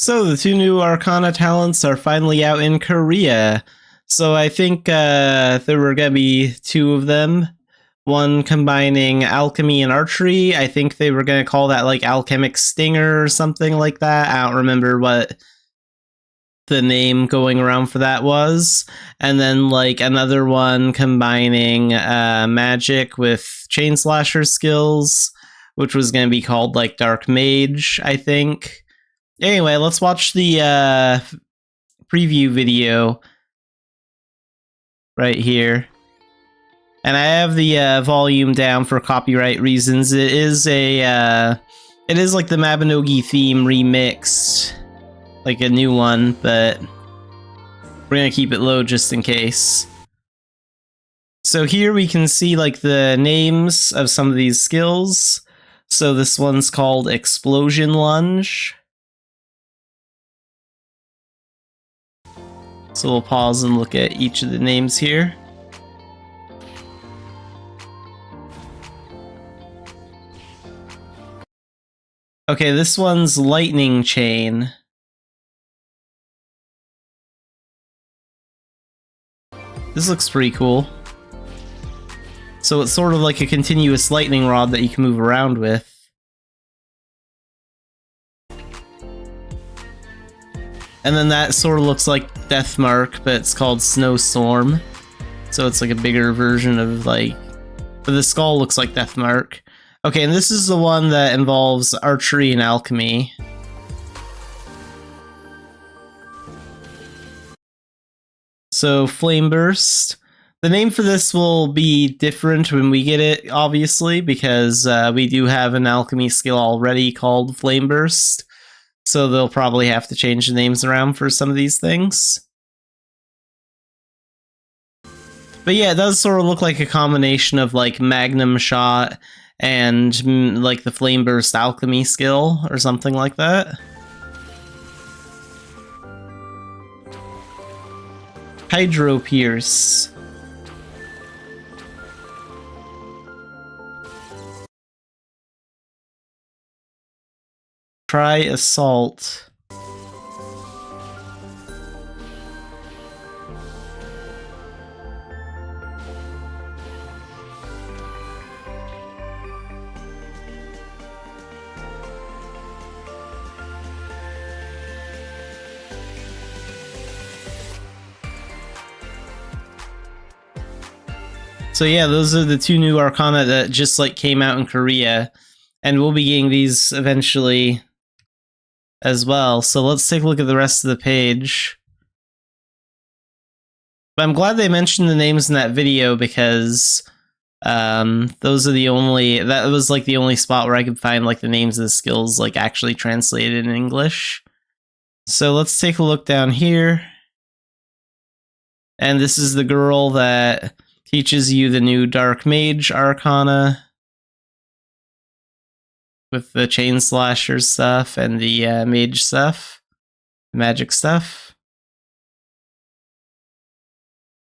So the two new Arcana Talents are finally out in Korea. So I think there were going to be two of them. One combining alchemy and archery. I think they were going to call that like alchemic stinger or something like that. I don't remember what the name going around for that was. And then like another one combining magic with chain slasher skills, which was going to be called like dark mage, I think. Anyway, let's watch the preview video right here. And I have the volume down for copyright reasons. It is like the Mabinogi theme remixed, like a new one, but we're gonna keep it low just in case. So here we can see like the names of some of these skills. So this one's called Explosion Lunge. So we'll pause and look at each of the names here. Okay, this one's Lightning Chain. This looks pretty cool. So it's sort of like a continuous lightning rod that you can move around with. And then that sort of looks like Deathmark, but it's called Snowstorm. So it's like a bigger version of like... But the skull looks like Deathmark. Okay, and this is the one that involves archery and alchemy. So, Flame Burst. The name for this will be different when we get it, obviously, because we do have an alchemy skill already called Flame Burst. So they'll probably have to change the names around for some of these things. But yeah, it does sort of look like a combination of like Magnum Shot and like the Flame Burst alchemy skill or something like that. Hydro Pierce. Try Assault. So yeah, those are the two new Arcana that just like came out in Korea, and we'll be getting these eventually as well. So let's take a look at the rest of the page. But I'm glad they mentioned the names in that video because those are the only, that was like the only spot where I could find like the names of the skills like actually translated in English. So let's take a look down here. And this is the girl that teaches you the new Dark Mage Arcana with the Chain Slasher stuff and the Mage stuff, magic stuff.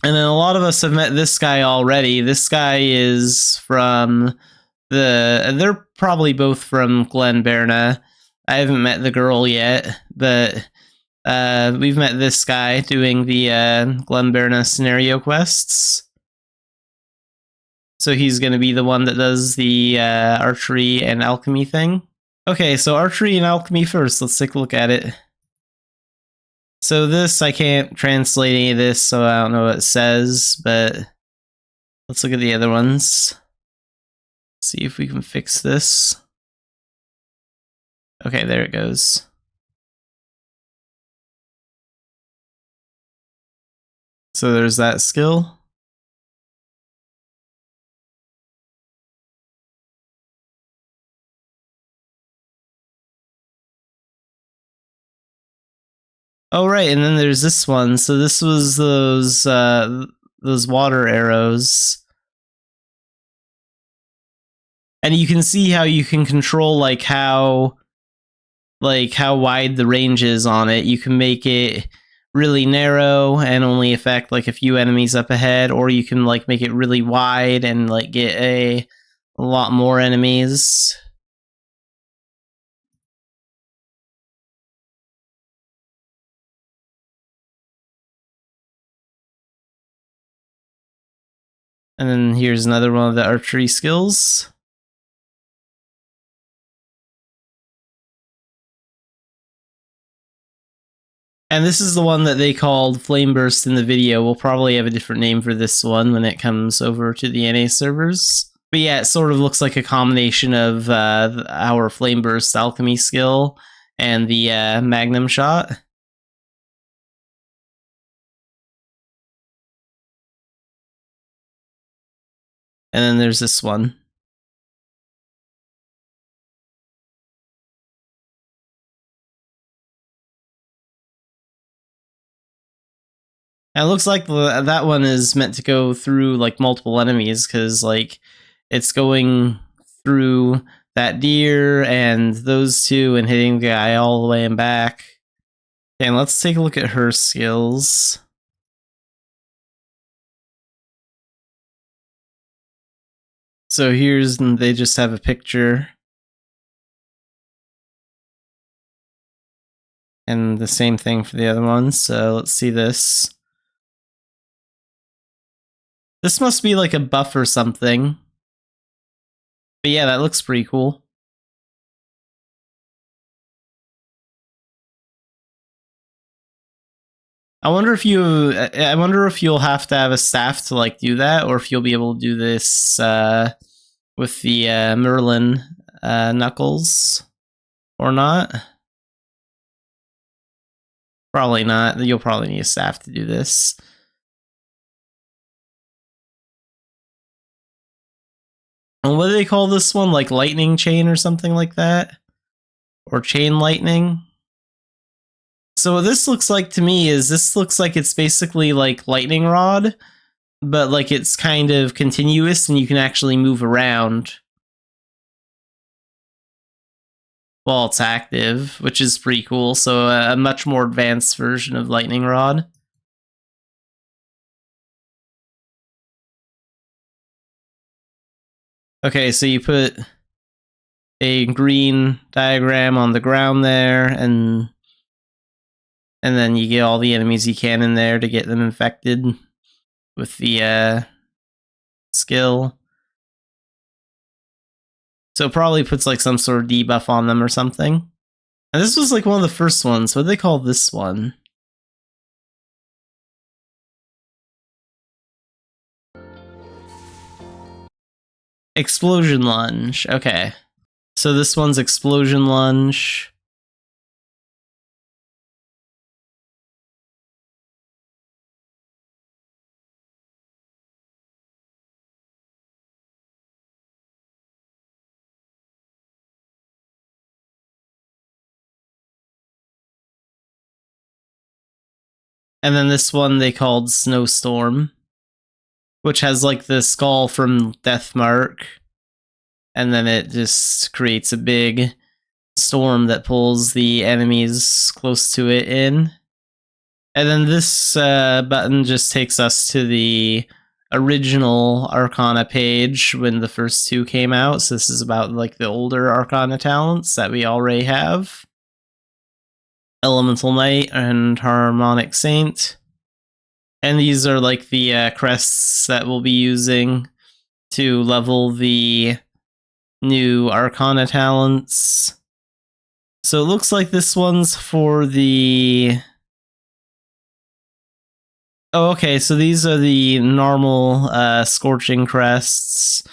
And then a lot of us have met this guy already. This guy is from they're probably both from Glen Berna. I haven't met the girl yet, but we've met this guy doing the Glen Berna scenario quests. So he's going to be the one that does the archery and alchemy thing. Okay, so archery and alchemy first. Let's take a look at it. So this, I can't translate any of this, so I don't know what it says, but let's look at the other ones. See if we can fix this. Okay, there it goes. So there's that skill. Oh right, and then there's this one. So this was those water arrows. And you can see how you can control like how wide the range is on it. You can make it really narrow and only affect like a few enemies up ahead, or you can like make it really wide and like get a lot more enemies. And then here's another one of the archery skills. And this is the one that they called Flame Burst in the video. We'll probably have a different name for this one when it comes over to the NA servers. But yeah, it sort of looks like a combination of our Flame Burst alchemy skill and the Magnum shot. And then there's this one. And it looks like that one is meant to go through like multiple enemies because like it's going through that deer and those two and hitting the guy all the way and back. And let's take a look at her skills. So here's, they just have a picture. And the same thing for the other one. So let's see this. This must be like a buff or something. But yeah, that looks pretty cool. I wonder if you'll have to have a staff to like do that, or if you'll be able to do this with the Merlin knuckles, or not. Probably not. You'll probably need a staff to do this. And what do they call this one? Like lightning chain or something like that? Or chain lightning? So what this looks like to me is this looks like it's basically like lightning rod, but like it's kind of continuous and you can actually move around while it's active, which is pretty cool. So a much more advanced version of lightning rod. Okay, so you put a green diagram on the ground there, and then you get all the enemies you can in there to get them infected with the skill. So it probably puts like some sort of debuff on them or something. And this was like one of the first ones. What do they call this one? Explosion Lunge. Okay. So this one's Explosion Lunge. And then this one they called Snowstorm, which has like the skull from Deathmark. And then it just creates a big storm that pulls the enemies close to it in. And then this button just takes us to the original Arcana page when the first two came out. So this is about like the older Arcana talents that we already have. Elemental Knight and Harmonic Saint. And these are like the crests that we'll be using to level the new Arcana talents. So it looks like this one's for the... Oh, okay, so these are the normal Scorching crests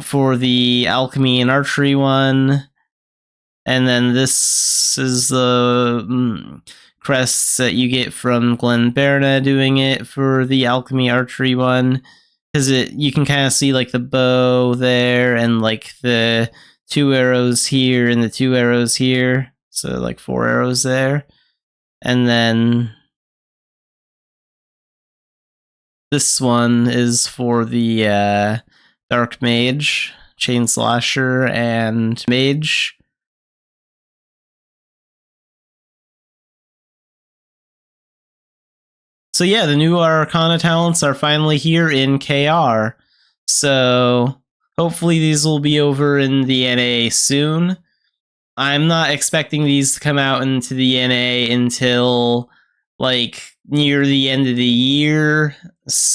for the Alchemy and Archery one. And then this is the crests that you get from Glenn Berna doing it for the Alchemy Archery one. Because you can kind of see like the bow there and like the 2 arrows here and the 2 arrows here. So like 4 arrows there. And then this one is for the Dark Mage, Chain Slasher, and Mage. So yeah, the new Arcana talents are finally here in KR. So hopefully these will be over in the NA soon. I'm not expecting these to come out into the NA until like near the end of the year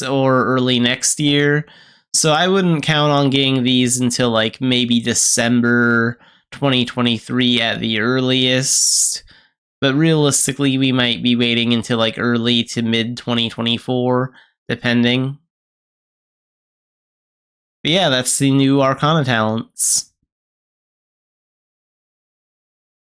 or early next year. So I wouldn't count on getting these until like maybe December 2023 at the earliest. But realistically, we might be waiting until like early to mid 2024, depending. But yeah, that's the new Arcana Talents.